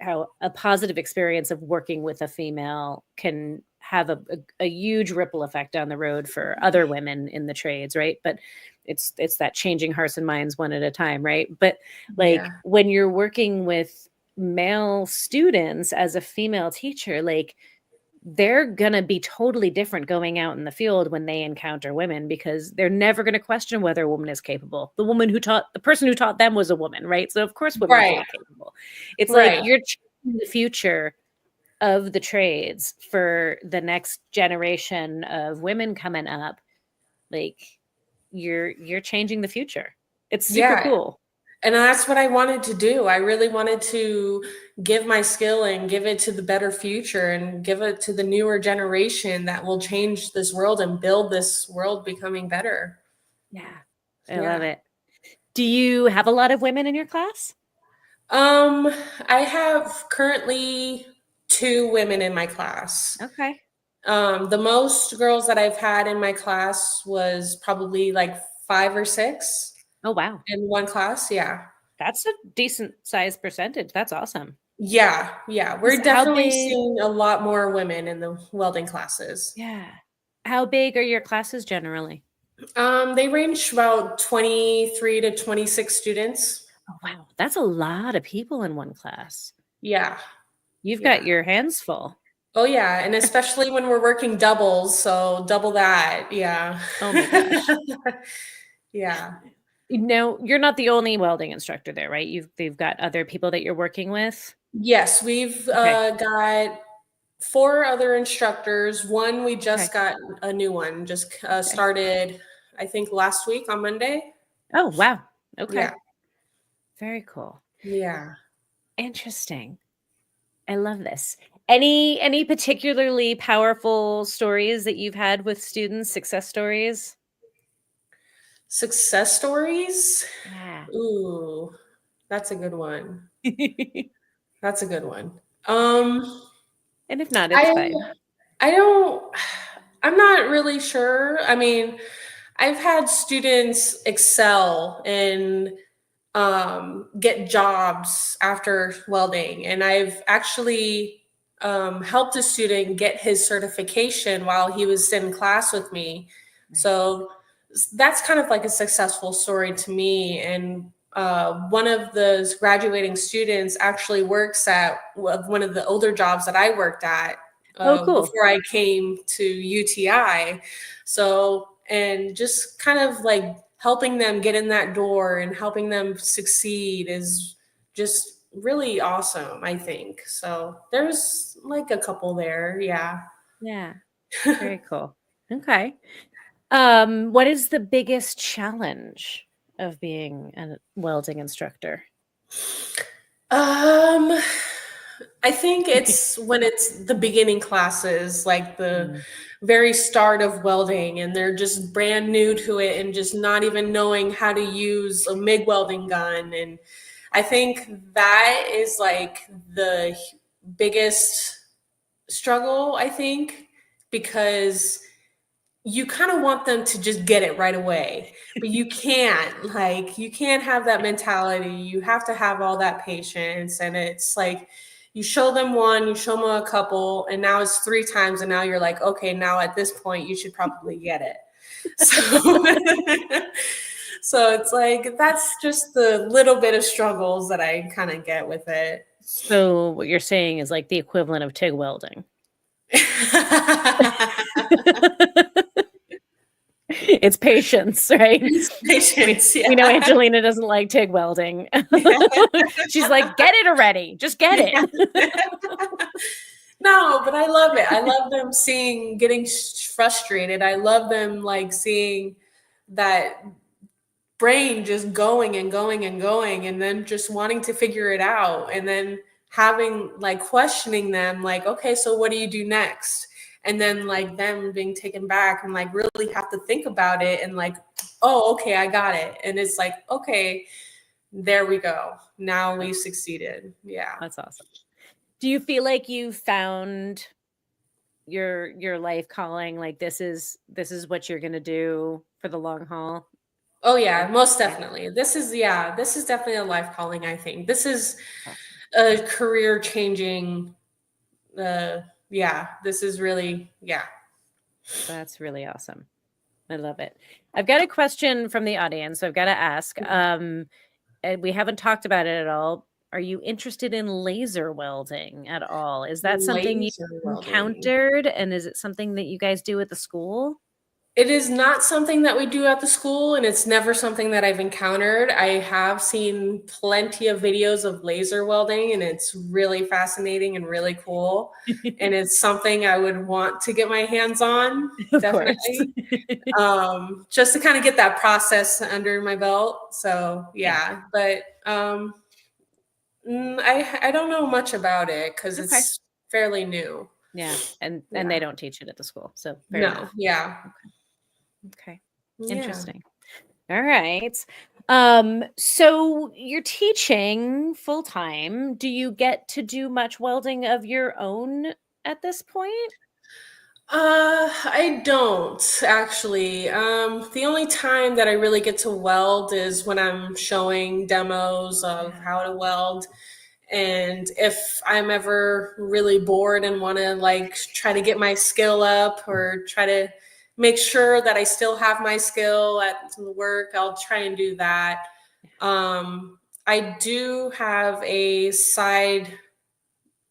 how a positive experience of working with a female can have a huge ripple effect down the road for other women in the trades, right? But it's that changing hearts and minds one at a time, right? But like Yeah. when you're working with male students as a female teacher, like they're gonna be totally different going out in the field when they encounter women because they're never gonna question whether a woman is capable. The person who taught them was a woman, right? So of course women can Right. be capable. It's like Right. you're changing the future of the trades for the next generation of women coming up. Like you're changing the future. It's super Yeah. cool. And that's what I wanted to do. I really wanted to give my skill and give it to the better future and give it to the newer generation that will change this world and build this world becoming better. Yeah. I love Yeah. it. Do you have a lot of women in your class? Um, I have currently two women in my class. Okay. The most girls that I've had in my class was probably like five or six Oh wow. in one class. Yeah. That's a decent sized percentage. That's awesome. Yeah. Yeah. We're How definitely big seeing a lot more women in the welding classes. yeah. How big are your classes generally? They range about 23 to 26 students. Oh, wow. That's a lot of people in one class. Yeah. You've got Yeah. your hands full. Oh, yeah. And especially when we're working doubles. So double that. Yeah. Oh my gosh. Yeah. No, you're not the only welding instructor there, right? You've got other people that you're working with? Yes, we've Okay. got four other instructors. One, we Okay. just got a new one, just Okay. started, I think, last week on Monday. Oh, wow. Okay. Yeah. Very cool. Yeah. Interesting. I love this. Any particularly powerful stories that you've had with students, success stories? Success stories. Yeah. Ooh, that's a good one. And That's a good one. Um, if not, it's I fine. I don't I'm not really sure. I mean, I've had students excel and get jobs after welding, and I've actually helped a student get his certification while he was in class with me. Nice. So that's kind of like a successful story to me. And one of the graduating students actually works at one of the older jobs that I worked at Oh, cool. before I came to UTI. So, and just kind of like helping them get in that door and helping them succeed is just really awesome, I think. So there's like a couple there. Yeah. Yeah. Very cool. Okay. What is the biggest challenge of being a welding instructor? Um, I think it's when it's the beginning classes, like the Mm, very start of welding, and they're just brand new to it and just not even knowing how to use a MIG welding gun. And I think that is like the biggest struggle, I think, because you kind of want them to just get it right away, but you can't. Like, you can't have that mentality. You have to have all that patience. And it's like, you show them one, you show them a couple, and now it's three times. And now you're like, okay, now at this point, you should probably get it. So, so it's like, that's just the little bit of struggles that I kind of get with it. So what you're saying is like the equivalent of TIG welding. It's patience, right? It's patience, We know yeah. Angelina doesn't like TIG welding. She's like, get it already. Just get it. No, but I love it. I love them getting frustrated. I love them like seeing that brain just going and going and going, and then just wanting to figure it out, and then having like questioning them like, okay, so what do you do next? And then like them being taken back and like really have to think about it and like, oh, okay, I got it. And it's like, okay, there we go. Now we succeeded. Yeah. That's awesome. Do you feel like you found your life calling? Like this is what you're gonna do for the long haul? Oh yeah, most Yeah. definitely. This is definitely a life calling, I think. This is Awesome. a career changing this is really That's really awesome. I love it. I've got a question from the audience, so I've got to ask. And we haven't talked about it at all. Are you interested in laser welding at all? Is that something you laser welding. encountered? And is it something that you guys do at the school? It is not something that we do at the school, and it's never something that I've encountered. I have seen plenty of videos of laser welding, and it's really fascinating and really cool. And it's something I would want to get my hands on, Of course. definitely. Just to kind of get that process under my belt. So Yeah. but I don't know much about it because Okay. it's fairly new. Yeah. And Yeah. they don't teach it at the school. So fair No. enough. Yeah. Okay. Yeah. Interesting. All right. So you're teaching full time. Do you get to do much welding of your own at this point? I don't actually. The only time that I really get to weld is when I'm showing demos of Yeah. how to weld. And if I'm ever really bored and want to like try to get my skill up or try to make sure that I still have my skill at the work, I'll try and do that. I do have a side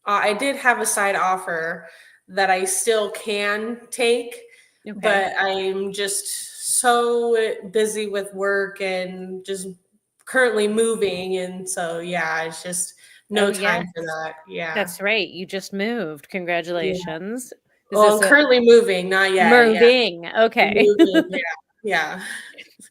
I did have a side offer that I still can take, Okay. but I'm just so busy with work and just currently moving. And so, yeah, it's just Oh, no yeah. time for that. Yeah. That's right. You just moved. Yeah. Congratulations. Is Well, this I'm a currently moving, not yet. Yeah. moving? Okay. Moving. Yeah.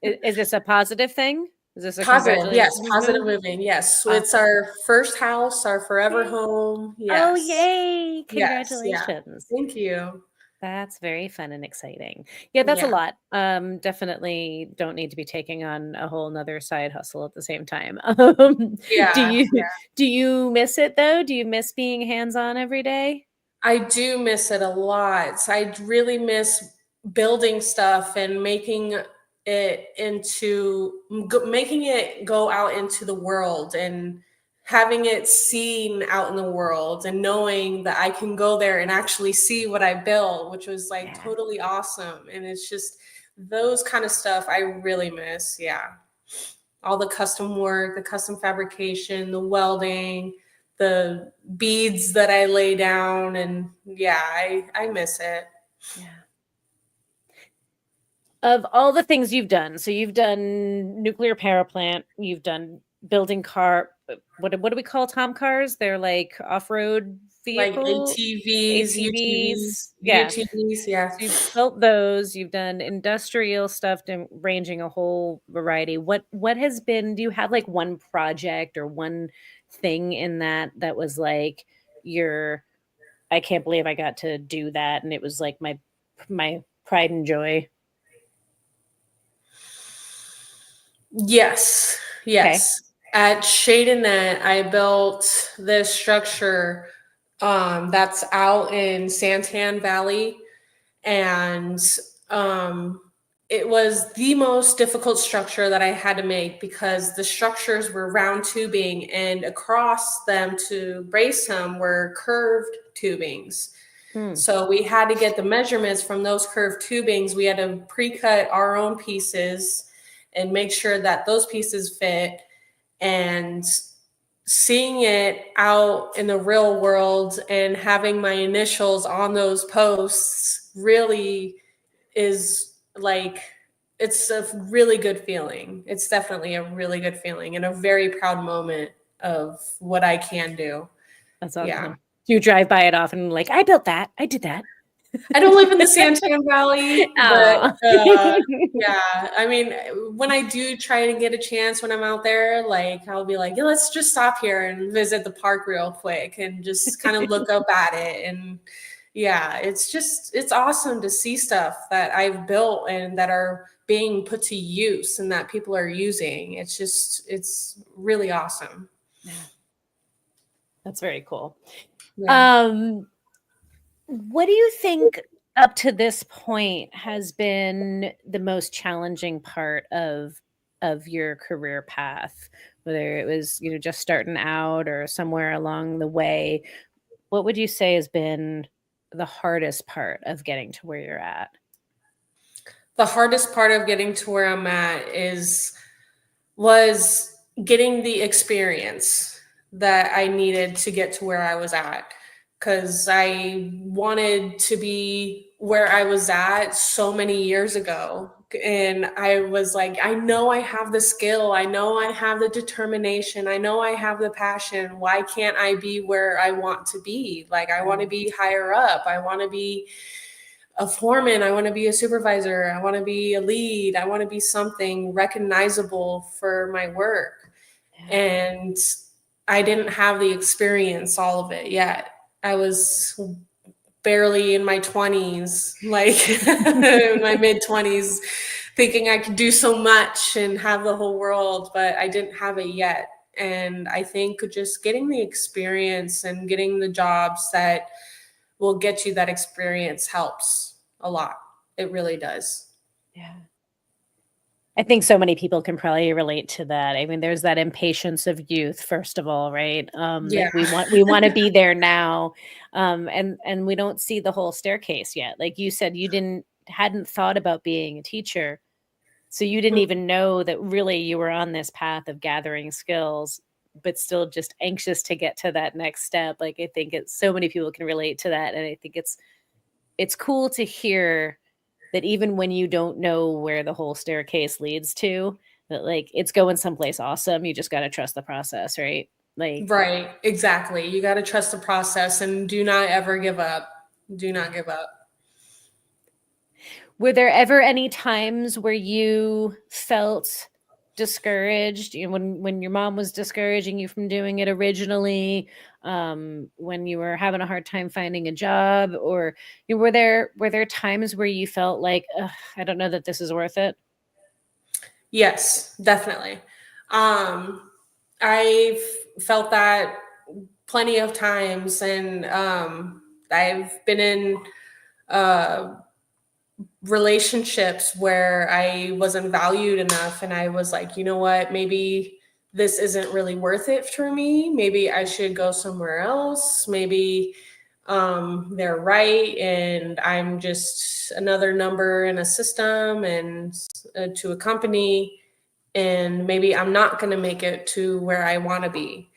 Yeah. Is this a positive thing? Is this a Positive. Yes. congratulations Positive move? moving. Yes. So it's Awesome. our first house, our forever Yay. home. Oh, Yes. yay. Yes. Yeah. Congratulations. Thank you. That's very fun and exciting. Yeah, that's a Yeah. lot. Definitely don't need to be taking on a whole nother side hustle at the same time. Do Yeah. you miss it though? Do you miss being hands-on every day? I do miss it a lot. So I really miss building stuff and making it go out into the world and having it seen out in the world and knowing that I can go there and actually see what I built, which was like Yeah. totally awesome. And it's just those kind of stuff I really miss. Yeah. All the custom work, the custom fabrication, the welding, the beads that I lay down, and yeah, I miss it. Yeah. Of all the things you've done, so you've done nuclear power plant, you've done building what do we call Tom cars? They're like off-road Like vehicle ATVs, ATVs. Yeah. UTVs, yeah. So you've built those, you've done industrial stuff ranging a whole variety. What has been, do you have like one project or one thing in that was like your I can't believe I got to do that and it was like my pride and joy? Yes, Okay. yes. At Shadenet, I built this structure that's out in Santan Valley, and um, it was the most difficult structure that I had to make because the structures were round tubing, and across them to brace them were curved tubings. Hmm. So we had to get the measurements from those curved tubings. We had to pre-cut our own pieces and make sure that those pieces fit. And seeing it out in the real world and having my initials on those posts really is like it's a really good feeling. It's definitely a really good feeling and a very proud moment of what I can do. That's Yeah. awesome. You drive by it often, like, I built that. I did that. I don't live in the Santan Valley, but Aw. yeah, I mean, when I do try to get a chance when I'm out there, like I'll be like, yeah, let's just stop here and visit the park real quick and just kind of look up at it. And yeah, it's awesome to see stuff that I've built and that are being put to use and that people are using. It's really awesome. Yeah. That's very cool. Yeah. What do you think up to this point has been the most challenging part of your career path? Whether it was, just starting out or somewhere along the way, what would you say has been the hardest part of getting to where you're at? The hardest part of getting to where I'm at was getting the experience that I needed to get to where I was at. Because I wanted to be where I was at so many years ago. And I was like, I know I have the skill. I know I have the determination. I know I have the passion. Why can't I be where I want to be? Like, I want to be higher up. I want to be a foreman. I want to be a supervisor. I want to be a lead. I want to be something recognizable for my work. Yeah. And I didn't have the experience, all of it yet. I was barely in my 20s, like in my mid 20s, thinking I could do so much and have the whole world, but I didn't have it yet. And I think just getting the experience and getting the jobs that will get you that experience helps a lot. It really does. Yeah. I think so many people can probably relate to that. I mean, there's that impatience of youth, first of all, right? Yeah. Like we want to be there now. And we don't see the whole staircase yet. Like you said, you hadn't thought about being a teacher. So you didn't even know that really you were on this path of gathering skills, but still just anxious to get to that next step. Like I think it's so many people can relate to that. And I think it's cool to hear that even when you don't know where the whole staircase leads to, that like it's going someplace awesome. You just got to trust the process, right? Like, Right. Exactly. You got to trust the process and do not ever give up. Do not give up. were there ever any times where you felt discouraged, when your mom was discouraging you from doing it originally, when you were having a hard time finding a job, or were there times where you felt like, "Ugh, I don't know that this is worth it"? Yes, definitely. I've felt that plenty of times, and I've been in uh, relationships where I wasn't valued enough, and I was like, you know what, maybe this isn't really worth it for me. Maybe I should go somewhere else. Maybe they're right, and I'm just another number in a system and to a company, and maybe I'm not going to make it to where I want to be.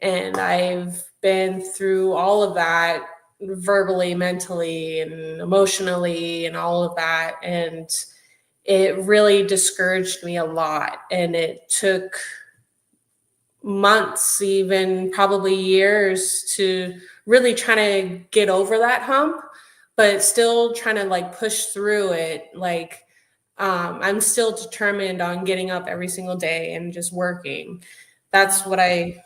And I've been through all of that verbally, mentally, and emotionally, and all of that. And it really discouraged me a lot. And it took months, even probably years, to really try to get over that hump, but still trying to like push through it. Like, I'm still determined on getting up every single day and just working. That's what I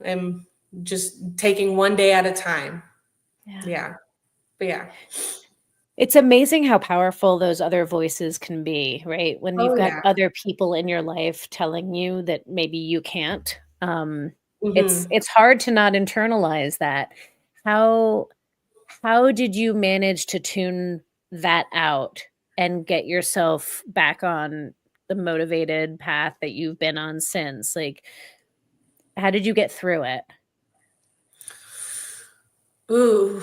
am, just taking one day at a time. Yeah. Yeah. But yeah. It's amazing how powerful those other voices can be, right? When you've Oh, got yeah. other people in your life telling you that maybe you can't. It's Hmm. it's hard to not internalize that. How how did you manage to tune that out and get yourself back on the motivated path that you've been on since? Like, how did you get through it? Ooh.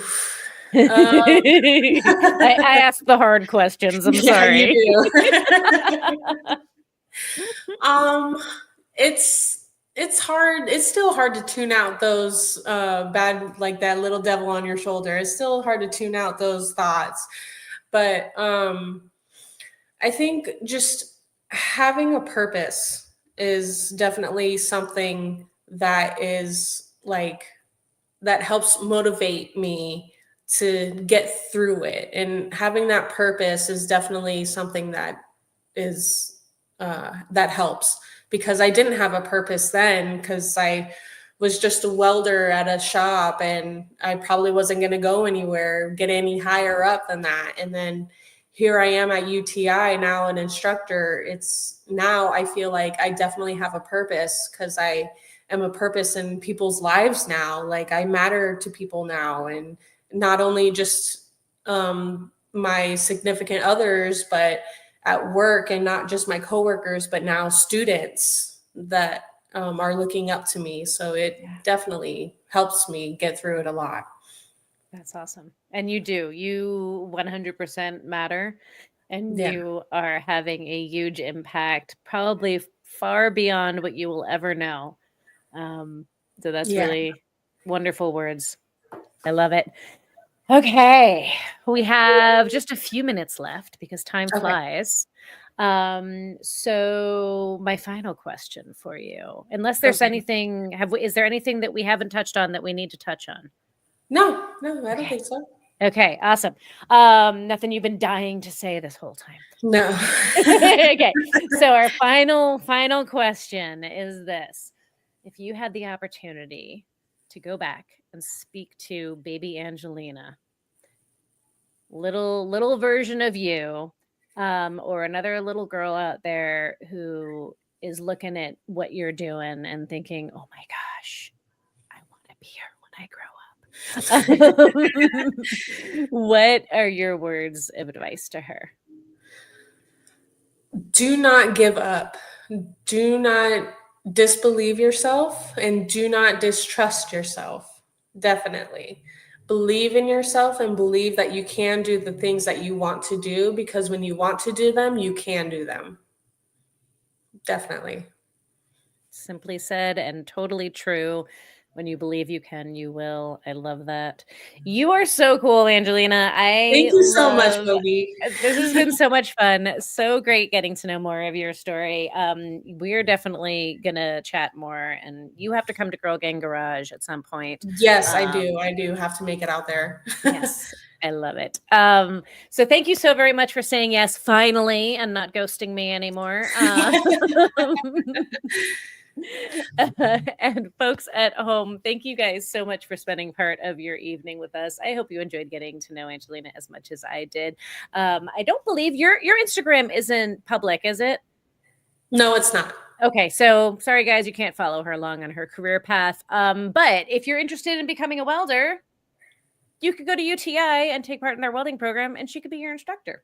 Um, I asked the hard questions. I'm yeah, you sorry. do. Um, it's hard. It's still hard to tune out those bad, like that little devil on your shoulder. It's still hard to tune out those thoughts. But I think just having a purpose is definitely something that is like that helps motivate me to get through it. And having that purpose is definitely something that is that helps, because I didn't have a purpose then, because I was just a welder at a shop and I probably wasn't going to go anywhere, get any higher up than that. And then here I am at UTI now, an instructor. It's now I feel like I definitely have a purpose, because I am a purpose in people's lives now. Like I matter to people now, and not only just my significant others, but at work, and not just my coworkers, but now students that are looking up to me. So it definitely helps me get through it a lot. That's awesome. And you 100% matter, and Yeah. you are having a huge impact, probably far beyond what you will ever know. So that's Yeah. really wonderful words. I love it. Okay, we have just a few minutes left because time Okay. flies. So my final question for you, unless there's Okay. anything, is there anything that we haven't touched on that we need to touch on? No, no, I don't Okay. think so. Okay, awesome. Nothing you've been dying to say this whole time. No. Okay, so our final question is this. If you had the opportunity to go back and speak to baby Angelina, little version of you, or another little girl out there who is looking at what you're doing and thinking, "Oh my gosh, I want to be her when I grow up." What are your words of advice to her? Do not give up. Do not disbelieve yourself, and do not distrust yourself. Definitely. Believe in yourself and believe that you can do the things that you want to do, because when you want to do them, you can do them. Definitely. Simply said and totally true. When you believe you can, you will. I love that. You are so cool, Angelina. I Thank you so much, love Bogi. this has been so much fun. So great getting to know more of your story. We're definitely gonna chat more, and you have to come to Girl Gang Garage at some point. Yes, I do. Um, I do have to make it out there. yes, I love it. So thank you so very much for saying yes finally and not ghosting me anymore. And folks at home, thank you guys so much for spending part of your evening with us. I hope you enjoyed getting to know Angelina as much as I did. I don't believe your Instagram isn't public, is it? No, it's not. Okay, so sorry guys, you can't follow her along on her career path. But if you're interested in becoming a welder, you could go to UTI and take part in their welding program, and she could be your instructor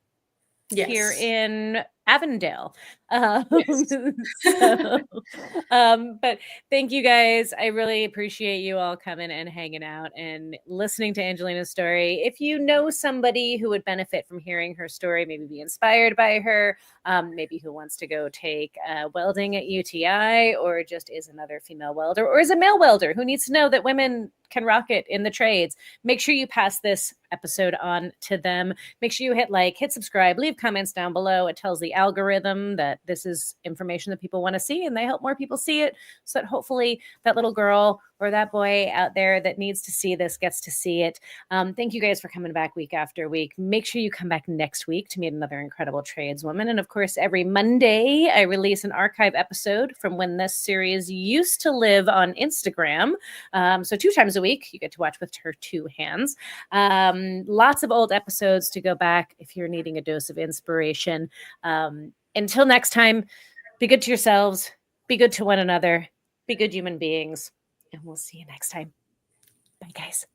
here Yes. in Avondale. Yes. So, but thank you guys. I really appreciate you all coming and hanging out and listening to Angelina's story. If you know somebody who would benefit from hearing her story, maybe be inspired by her, maybe who wants to go take welding at UTI, or just is another female welder, or is a male welder who needs to know that women can rock it in the trades, make sure you pass this episode on to them. Make sure you hit like, hit subscribe, leave comments down below. It tells the algorithm that this is information that people want to see, and they help more people see it, so that hopefully that little girl or that boy out there that needs to see this gets to see it. Thank you guys for coming back week after week. Make sure you come back next week to meet another incredible tradeswoman. And of course, every Monday, I release an archive episode from when this series used to live on Instagram. So 2 times a week, you get to watch with her 2 hands. Lots of old episodes to go back if you're needing a dose of inspiration. Until next time, be good to yourselves, be good to one another, be good human beings, and we'll see you next time. Bye, guys.